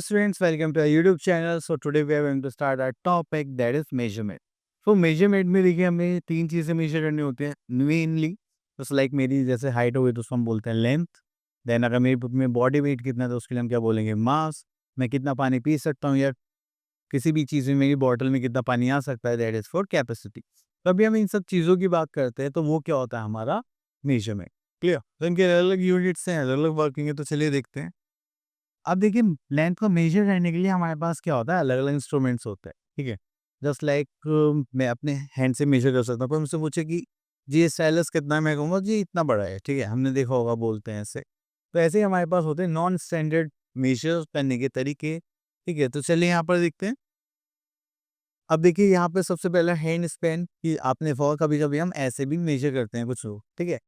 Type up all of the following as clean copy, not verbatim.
students, welcome to our YouTube channel. So today we are going to start our topic that is measurement. So measurement में देखिए हमें तीन चीज़ें major करनी होती हैं मेनली. जैसे लाइक मेरी जैसे हाइट हो गई तो उसको हम बोलते हैं लेंथ. देन अगर मेरी में बॉडी वेट कितना है तो उसके लिए हम क्या बोलेंगे मास. मैं कितना पानी पी सकता हूँ या किसी भी चीज़ में मेरी बॉटल में कितना पानी आ सकता है दैट इज़ फॉर कैपेसिटी. तो अभी हम इन सब चीज़ों की बात करते हैं तो वो क्या होता है हमारा मेजरमेंट. क्लियर. तो इनके अलग अलग यूनिट्स हैं, अलग अलग वर्किंग है, तो चलिए देखते हैं. अब देखिए लेंथ को मेजर करने के लिए हमारे पास क्या होता है अलग-अलग इंस्ट्रूमेंट्स होते हैं, ठीक है? जस्ट लाइक मैं अपने हैंड से मेजर कर सकता हूँ, कोई मुझसे पूछे कि जी ये स्टाइलस कितना है? मैं कहूँगा जी इतना बड़ा है, ठीक है? हमने देखा होगा बोलते हैं ऐसे। तो ऐसे ही हमारे पास होते हैं नॉन स्टैंडर्ड मेजर करने के तरीके, ठीक है? तो चलिए यहाँ पर देखते हैं। अब देखिए यहाँ पे सबसे पहला हैंड स्पैन कि आपने देखा होगा कभी-कभी हम ऐसे भी मेजर करते हैं कुछ लोग, ठीक है?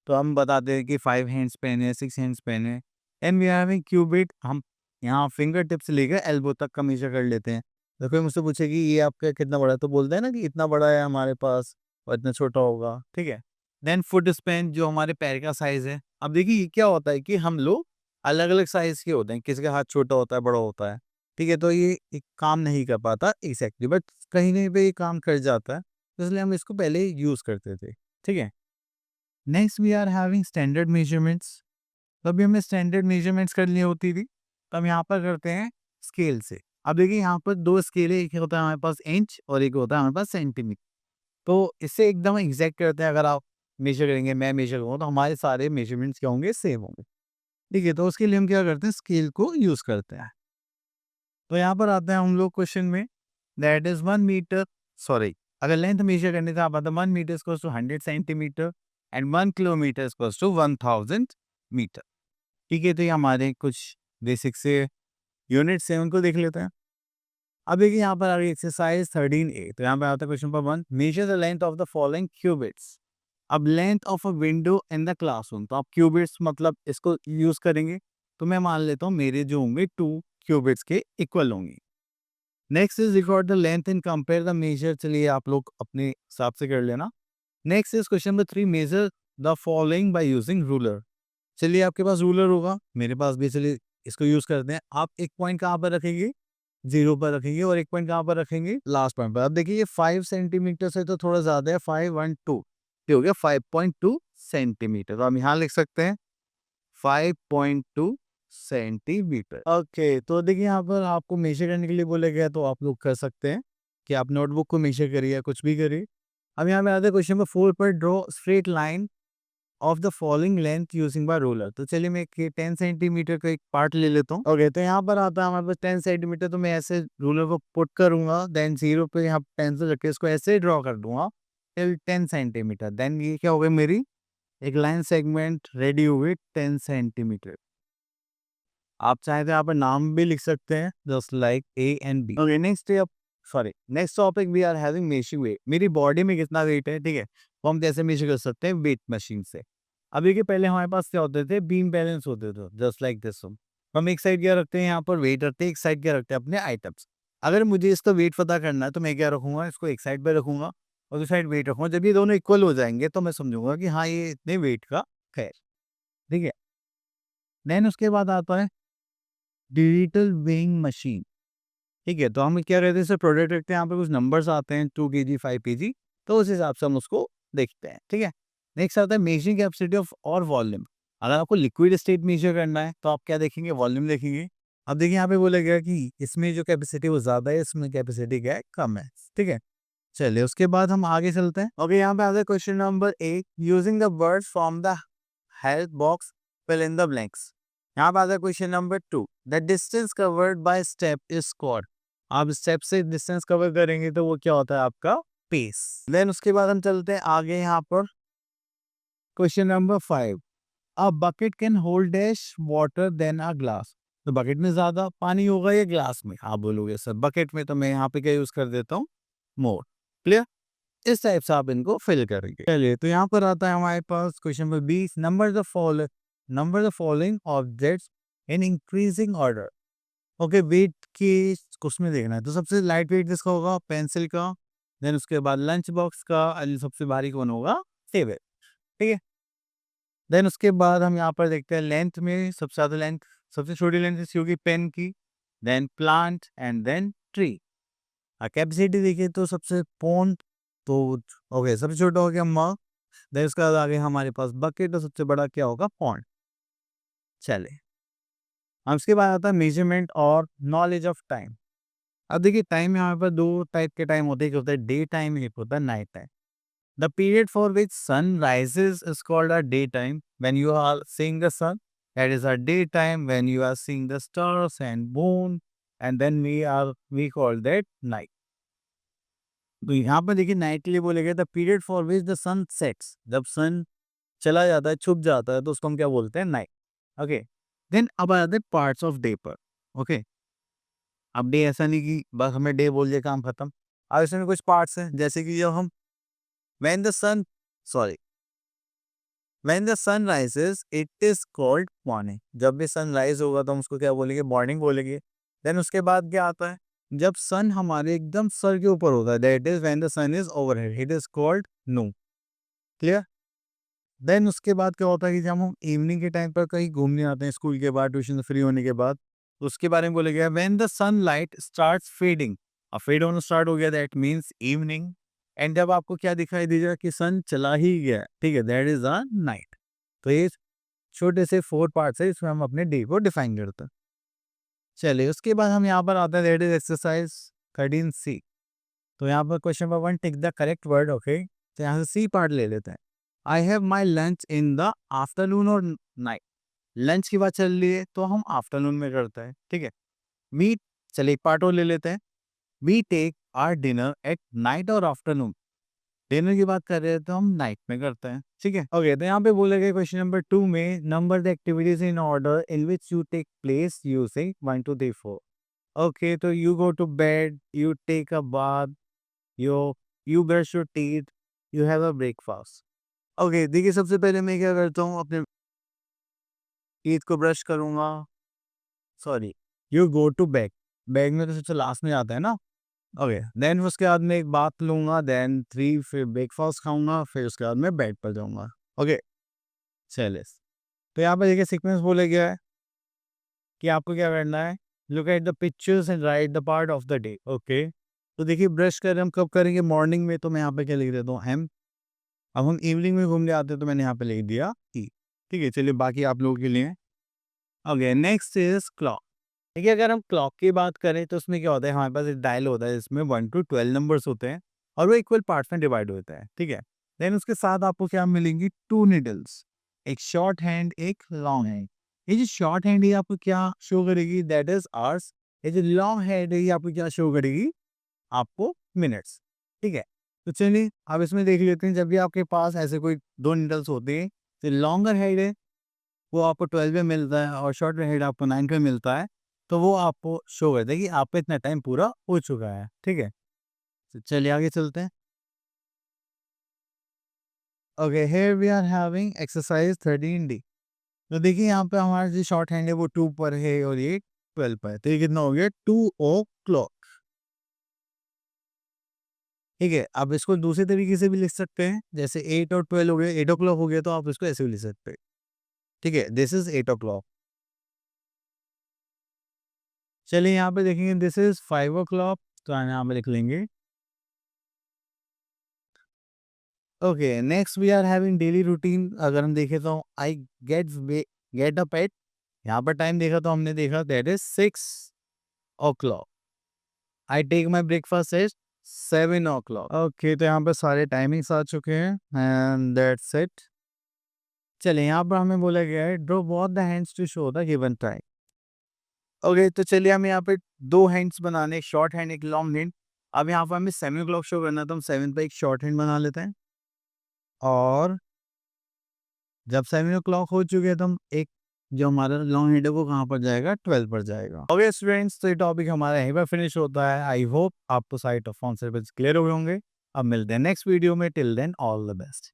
तो हम बताते हैं कि 5 हैंड स्पैन है, 6 हैंड स्पैन है and we are having cubit. हम यहाँ फिंगर टिप से लेकर एल्बो तक का मेजर कर लेते हैं. तो कोई मुझसे पूछे कि ये आपका कितना बड़ा है? तो बोलते हैं ना कि इतना बड़ा है हमारे पास और इतना छोटा होगा, ठीक है? देन फुट स्पैन जो हमारे पैर का साइज़ है. अब देखिए ये क्या होता है कि हम लोग अलग-अलग साइज़ के होते हैं, किसी का हाथ छोटा होता है, बड़ा होता है. ठीक है, तो ये एक काम नहीं कर पाता एग्ज़ैक्टली बट कहीं न कहीं ये काम कर जाता है, तो इसलिए हम इसको पहले यूज़ करते थे, ठीक है? Next we are having standard measurements. तभी हमें स्टैंडर्ड मेजरमेंट्स करनी होती थी, तो हम यहाँ पर करते हैं स्केल से. अब देखिए यहाँ पर 2 स्केल है, एक होता है हमारे पास इंच और एक होता है हमारे पास सेंटीमीटर. तो इससे एकदम एग्ज़ैक्ट करते हैं अगर आप मेजर करेंगे, मैं मेजर करूँगा तो हमारे सारे मेजरमेंट्स क्या होंगे सेम होंगे, ठीक है? तो उसके लिए हम क्या करते हैं स्केल को यूज़ करते हैं. तो यहाँ पर आते हैं हम लोग क्वेश्चन में दैट इज 1 मीटर. सॉरी, अगर लेंथ मेजर करने से आप बताते 1 metre equals to 100 centimetre and 1 kilometre equals to 1000 metre. ठीक है, तो ये हमारे कुछ बेसिक से यूनिट्स हैं उनको देख लेते हैं. अब देखिए यहाँ पर आ रही एक्सरसाइज 13A. तो यहाँ पे आता है question number 1, measure the length of the following cubits. अब length of a window in the classroom, तो आप क्यूबिट्स मतलब इसको यूज करेंगे. तो मैं मान लेता हूँ मेरे जो होंगे 2 क्यूबिट्स के इक्वल होंगे. Next is record the length and compare the measure. चलिए आप लोग अपने हिसाब से कर लेना. Next is question number 3, measure the following by using ruler. चलिए आपके पास रूलर होगा, मेरे पास भी. चलिए इसको यूज करते हैं. आप एक पॉइंट कहाँ पर रखेंगे? जीरो पर रखेंगे और एक पॉइंट कहाँ पर रखेंगे? लास्ट पॉइंट पर. अब देखिए ये 5 सेंटीमीटर से तो थोड़ा ज्यादा है. 5 1 2 ये हो गया 5.2 सेंटीमीटर. तो हम यहाँ लिख सकते हैं 5.2 सेंटीमीटर. ओके, तो देखिए यहाँ पर आपको मेजर करने के लिए बोला गया तो आप लोग कर सकते हैं कि आप नोटबुक को मेजर करिए या कुछ भी करिए. अब यहाँ पे आता है क्वेश्चन नंबर 4 पर draw straight line of the following length using by ruler. तो चलिए मैं एक 10 सेंटीमीटर का एक पार्ट ले लेता हूँ. ओके, तो यहाँ पर आता है हमारे पास 10 सेंटीमीटर. तो मैं ऐसे रूलर को पुट करूंगा, देन जीरो पे यहाँ पेंसिल रख के इसको ऐसे ड्रॉ कर दूंगा टिल 10 सेंटीमीटर. देन ये क्या हो गई मेरी एक लाइन सेगमेंट रेडी हुई 10 सेंटीमीटर. आप चाहे तो यहाँ पर नाम भी लिख सकते हैं just like A and B. Okay, next sorry next topic we are having measuring weight. मेरी बॉडी में कितना वेट है, ठीक है, वो हम कैसे मेजर कर सकते हैं वेट मशीन से. अब देखिए पहले हमारे पास क्या होते थे, बीम बैलेंस होते थे जस्ट लाइक दिस. हम एक साइड क्या रखते हैं यहाँ पर वेट रखते हैं, एक साइड क्या रखते हैं अपने आइटम्स. अगर मुझे इसका वेट पता करना है तो मैं क्या रखूंगा, इसको एक साइड पर रखूंगा और दूसरी साइड वेट रखूंगा. जब ये दोनों इक्वल हो जाएंगे तो मैं समझूंगा कि हाँ ये इतने वेट का है, ठीक है. देन उसके बाद आता है डिजिटल वेइंग मशीन. ठीक है, तो हम क्या कहते हैं सर प्रोडक्ट रखते हैं, यहाँ पे कुछ नंबर्स आते हैं 2 kg 5 kg. तो उस हिसाब से हम उसको देखते हैं, ठीक है. नेक्स्ट आता है मेजरिंग कैपेसिटी ऑफ और वॉल्यूम. अगर आपको लिक्विड स्टेट मेजर करना है तो आप क्या देखेंगे, वॉल्यूम देखेंगे. अब देखिए यहाँ पे बोला गया कि इसमें जो कैपेसिटी वो ज्यादा है, इसमें कैपेसिटी क्या है कम है, ठीक है. चलिए उसके बाद हम आगे चलते हैं. ओके, यहाँ पे आता है question number 8, using the words from the help box fill in the blanks. यहाँ पे आता है question number 2, the distance covered by step is called. आप स्टेप से डिस्टेंस कवर करेंगे तो वो क्या होता है आपका पेस. देन उसके बाद हम चलते हैं आगे. यहाँ पर question number 5, a bucket can hold dash water than a glass. तो बकेट में ज्यादा पानी होगा या ग्लास में? आप बोलोगे सर बकेट में, तो मैं यहाँ पे क्या यूज कर देता हूँ मोर. क्लियर. इस टाइप से आप इनको फिल करेंगे. चलिए तो यहाँ पर आता है हमारे पास question number 20, number the following objects in increasing order. Okay, weight की उसमें देखना है तो सबसे लाइट वेट किसका होगा, पेंसिल का. देन उसके बाद लंच बॉक्स का और सबसे भारी कौन होगा, टेबल, ठीक है. देन उसके बाद हम यहाँ पर देखते हैं लेंथ में सबसे ज्यादा लेंथ, सबसे छोटी लेंथ इसकी होगी पेन की. Then plant and then tree. Capacity देखिए तो सबसे पॉन्ड तो ओके सबसे छोटा हो गया मग, देन उसके बाद आगे हमारे पास बकेट, तो सबसे बड़ा क्या होगा पॉन्ड। चले अब उसके बाद आता है मेजरमेंट और नॉलेज ऑफ टाइम। अब देखिए टाइम यहाँ पर दो टाइप के टाइम होते हैं, एक होता है डे टाइम, एक होता है night time. The period for which sun rises is called a day time when you are seeing the sun, that is a day time when you are seeing the stars and moon, and then we call that night. तो यहाँ पर देखिए night के लिए बोले गए the period for which the sun sets, जब sun चला जाता है छुप जाता है तो उसको हम क्या बोलते हैं नाइट। ओके देन अब आ जाते हैं पार्ट्स ऑफ डे पर। ओके अब डे ऐसा नहीं कि बस हमें डे बोल दिया काम खत्म। अब इसमें कुछ पार्ट्स हैं जैसे कि जब हम when the sun sorry when the sun rises it is called morning, जब भी सन राइज होगा तो हम उसको क्या बोलेंगे मॉर्निंग बोलेंगे। देन उसके बाद क्या आता है जब सन हमारे एकदम सर के ऊपर होता है, that is when the sun is overhead, it is called noon. Clear. Then उसके बाद क्या होता है कि जब हम इवनिंग के टाइम पर कहीं घूमने आते हैं स्कूल के बाद ट्यूशन से फ्री होने के बाद, तो उसके बारे में बोला गया when the sunlight starts fading, अब फेड होना स्टार्ट हो गया दैट मींस इवनिंग, एंड जब आपको क्या दिखाई देगा कि सन चला ही गया, ठीक है, दैट इज अ नाइट। तो ये छोटे से 4 पार्ट्स है, इसमें हम अपने डे को डिफाइन करते हैं। चलिए उसके बाद हम यहाँ पर आते हैं दैट इज एक्सरसाइज 13C। तो यहाँ पर question number 1 tick the correct word. Okay तो यहाँ से सी पार्ट ले लेते हैं। I have my lunch in the afternoon और नाइट। लंच की बात चल रही है तो हम आफ्टरनून में करते हैं, ठीक है। वी चलिए एक पार्ट और ले लेते हैं। We take our dinner at night और आफ्टरनून। डिनर की बात कर रहे हैं तो हम नाइट में करते हैं, ठीक है। ओके तो यहाँ पे बोले गए क्वेश्चन नंबर 2 में number the activities in order in which you take place using 1 2 3 4। Okay तो you go to bed, you take a bath, you you brush your teeth, you have a breakfast. Okay देखिए सबसे पहले मैं क्या करता हूँ अपने टीथ को ब्रश करूंगा, sorry you go to bag, bag में तो सबसे लास्ट में आता है ना। ओके देन उसके बाद में एक बात लूंगा, देन 3 फिर ब्रेकफास्ट खाऊंगा, फिर उसके बाद में बेड पर जाऊंगा। ओके चलिए तो यहाँ पे देखिए सीक्वेंस बोला गया है कि आपको क्या करना है, look at the pictures and right the part of the day. Okay तो देखिए ब्रश कर हम कब करेंगे मॉर्निंग में, तो मैं यहाँ पे क्या लिख देता हूँ एम। अब हम इवनिंग में घूमने आते हैं तो मैंने यहाँ पे लिख दिया ई। ठीक है चलिए बाकी आप लोगों के लिए। Okay next is clock. देखिए अगर हम क्लॉक की बात करें तो उसमें क्या होता है, हमारे पास एक डायल होता है जिसमें 1 to 12 नंबर्स होते हैं और वो इक्वल पार्ट्स में डिवाइड होता है, ठीक है। देन उसके साथ आपको क्या मिलेंगी 2 नीडल्स, एक शॉर्ट हैंड एक लॉन्ग हैंड। ये जो शॉर्ट हैंड है आपको क्या शो करेगी, दैट इज आवर्स। ये जो लॉन्ग हैंड है ये आपको क्या शो करेगी, आपको मिनट्स, ठीक है। तो चलिए अब इसमें देख लेते हैं, जब भी आपके पास ऐसे कोई 2 नीडल्स होते हैं तो लॉन्गर हेड है वो आपको 12 में मिलता है और शॉर्ट हेड आपको 9 में मिलता है, तो वो आपको शो करता है कि आपका इतना टाइम पूरा हो चुका है, ठीक है। तो चलिए आगे चलते हैं। Okay here we are having exercise 13D। तो देखिए यहाँ पे हमारा जो शॉर्ट हैंड है वो 2 पर है और ये 12 पर है, तो ये कितना हो गया 2 o'clock, ठीक है। अब इसको दूसरे तरीके से भी लिख सकते हैं, जैसे 8 और 12 हो गए, 8 o'clock हो गया तो आप इसको ऐसे भी लिख सकते हैं, ठीक है, दिस इज 8 o'clock। चलिए यहाँ पे देखेंगे दिस इज 5 o'clock, तो यहाँ पे लिख लेंगे। Okay next we are having daily routine. अगर हम देखें तो आई गेट अप एट, यहाँ पर टाइम देखा तो हमने देखा that is 6 o'clock। I take my breakfast at 7 o'clock। Okay तो यहाँ पर सारे टाइमिंग्स आ चुके हैं एंड दैट्स इट। चलिए यहाँ पर हमें बोला गया है draw both the hands to show the given time. Okay तो चलिए हमें यहाँ पे 2 हैंड्स बनाने, एक शॉर्ट हैंड एक लॉन्ग हैंड। अब यहाँ पर हमें 7 o'clock शो करना है तो हम 7 पे एक शॉर्ट हैंड बना लेते हैं और जब 7 o'clock हो चुके हैं तो हम एक जो हमारा लॉन्ग हेड है वो कहाँ पर जाएगा 12 पर जाएगा। ओके स्टूडेंट्स तो ये टॉपिक हमारा यहीं पर फिनिश होता है। आई होप आपको सारे कॉन्सेप्ट्स क्लियर हो गए होंगे। अब मिलते हैं नेक्स्ट वीडियो में, till then all the best.